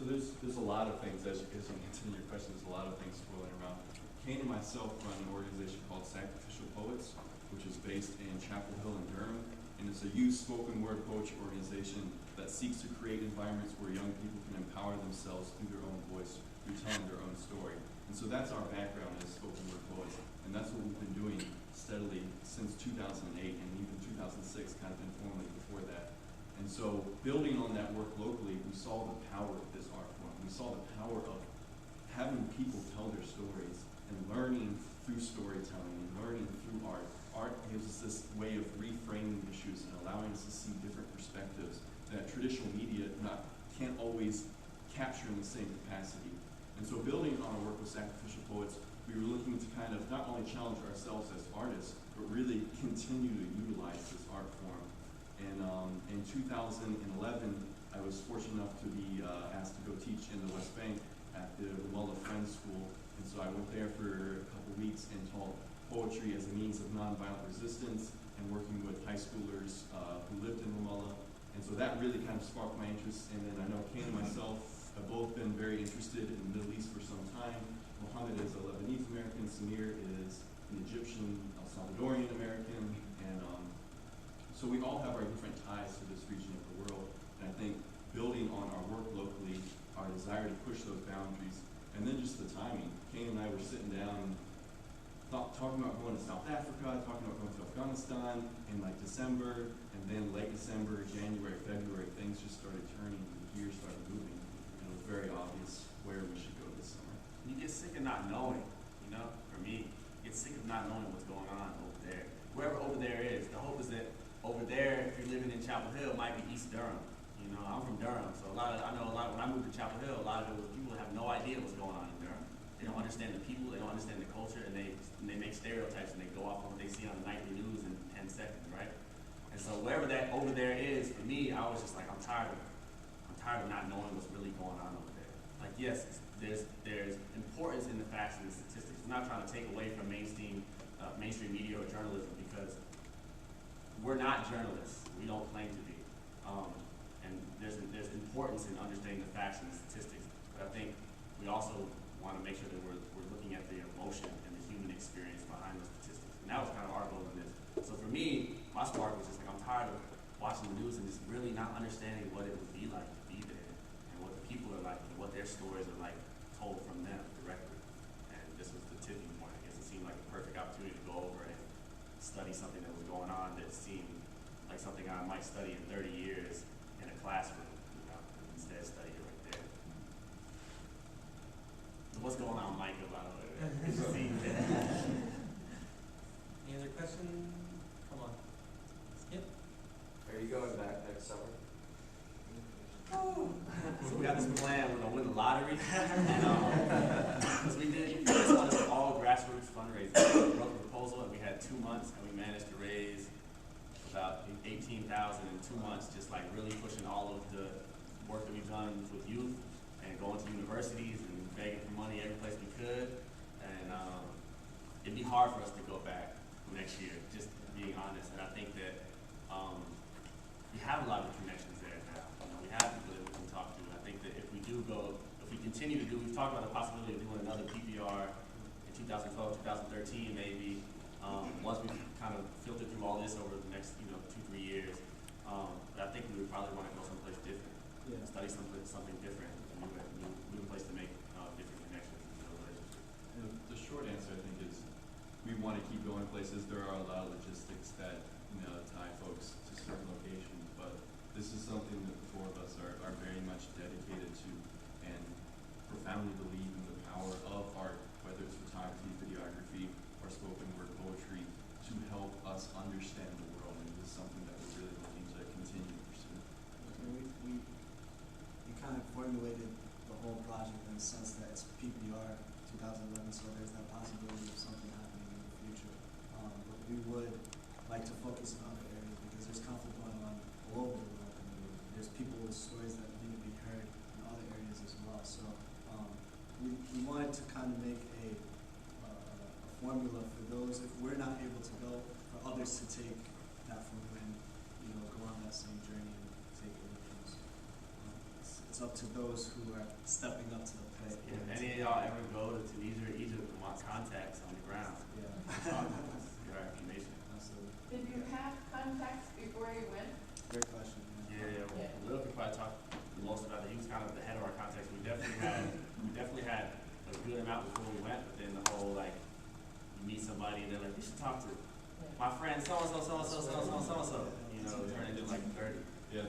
there's a lot of things, as I'm answering your question, there's a lot of things swirling around. Kane and myself run an organization called Sacrificial Poets, which is based in Chapel Hill in Durham, and it's a youth spoken word poetry organization that seeks to create environments where young people can empower themselves through their own voice, through telling their own story. And so that's our background as spoken word poets, and that's what we've been doing steadily since 2008, and even 2006, kind of informally before that. And so building on that work locally, we saw the power of this art form. We saw the power of having people tell their stories and learning through storytelling and learning through art. Art gives us this way of reframing issues and allowing us to see different perspectives that traditional media can't always capture in the same capacity. And so building on our work with Sacrificial Poets, we were looking to kind of not only challenge ourselves as artists, but really continue to utilize this art form. And in 2011, I was fortunate enough to be asked to go teach in the West Bank at the Ramallah Friends School. And so I went there for a couple weeks and taught poetry as a means of nonviolent resistance and working with high schoolers who lived in Ramallah. And so that really kind of sparked my interest. And then I know Kane and myself have both been very interested in the Middle East for some time. Mohammed is a Lebanese American, Samir is an Egyptian, El Salvadorian American, and so we all have our different ties to this region of the world. And I think building on our work locally, our desire to push those boundaries, and then just the timing. Kane and I were sitting down talking about going to South Africa, talking about going to Afghanistan in like December, and then late December, January, February, things just started turning, and the gears started moving, and it was very obvious where we should go this summer. You get sick of not knowing, you know, for me, you get sick of not knowing what's going on over there. Wherever over there is, the hope is that over there, if you're living in Chapel Hill, it might be East Durham. You know, I'm from Durham, so I know a lot, when I moved to Chapel Hill, a lot of it was people have no idea what's going on in Durham. They don't understand the people, they don't understand the culture, and they make stereotypes and they go off on what they see on the nightly news in 10 seconds, right? And so wherever that over there is, for me, I was just like, I'm tired of not knowing what's really going on over there. Like, yes, there's importance in the facts and the statistics. I'm not trying to take away from mainstream media or journalism, because we're not journalists. We don't claim to be. And there's importance in understanding the facts and the statistics. But I think we also want to make sure that we're looking at the emotion and the human experience behind the statistics. And that was kind of our goal in this. So for me, my spark was just like, I'm tired of watching the news and just really not understanding what it would be like to be there, and what the people are like, and what their stories are like told from them directly. And this was the tipping point. I guess it seemed like a perfect opportunity to go over and study something that was going on that seemed like something I might study in 30 years in a classroom, you know, and instead study it right there. So what's going on, Micah, by the way? Good to see you. Any other questions? Come on. Skip. Are you going back next summer? So we got this plan, we're gonna win the lottery. And so we did this one is all grassroots fundraising. We wrote the proposal and we had 2 months and we managed to raise about $18,000 in 2 months, just like really pushing all of the work that we've done with youth and going to universities and begging for money every place we could. And it'd be hard for us to go back next year, just being honest. And I think that we have a lot of connections there now. You know, we have people that we can talk to. And I think that if we do go, if we continue to do, we've talked about the possibility of doing another PPR in 2012, 2013 maybe. Once we kind of filter through all this over the next, 2-3 years, but I think we would probably want to go someplace different, study something different, a new place to make different connections and build relationships. The short answer, I think, is we want to keep going places. There are a lot of logistics that tie folks to certain locations, but this is something that the four of us are very much dedicated to and profoundly believe in the power of art, whether it's photography, videography, or spoken word poetry, to help us understand the world. And this is something that we're really looking to continue to pursue. We kind of formulated the whole project in the sense that it's PPR 2011, so there's that possibility of something happening in the future. But we would like to focus on other areas because there's conflict going on all over the world. There's people with stories that need to be heard in other areas as well. So we wanted to kind of make a formula for those, if we're not able to go, for others to take that formula and go on that same journey and take it with them. So, it's it's up to those who are stepping up to the plate. Yeah, if any of y'all ever go to Tunisia or Egypt and want contacts on the ground, Yeah, talk to us, get our information. absolutely. Did you have contacts before you went? Great question. Yeah, Yeah. Lil could probably talk the most about that. He was kind of the head of our contacts. We definitely had a good amount before we went, but then the whole like, you meet somebody and they're like, you should talk to my friend so and so, so and so, so and so, so and so. You know, it turned into like 30. Yeah.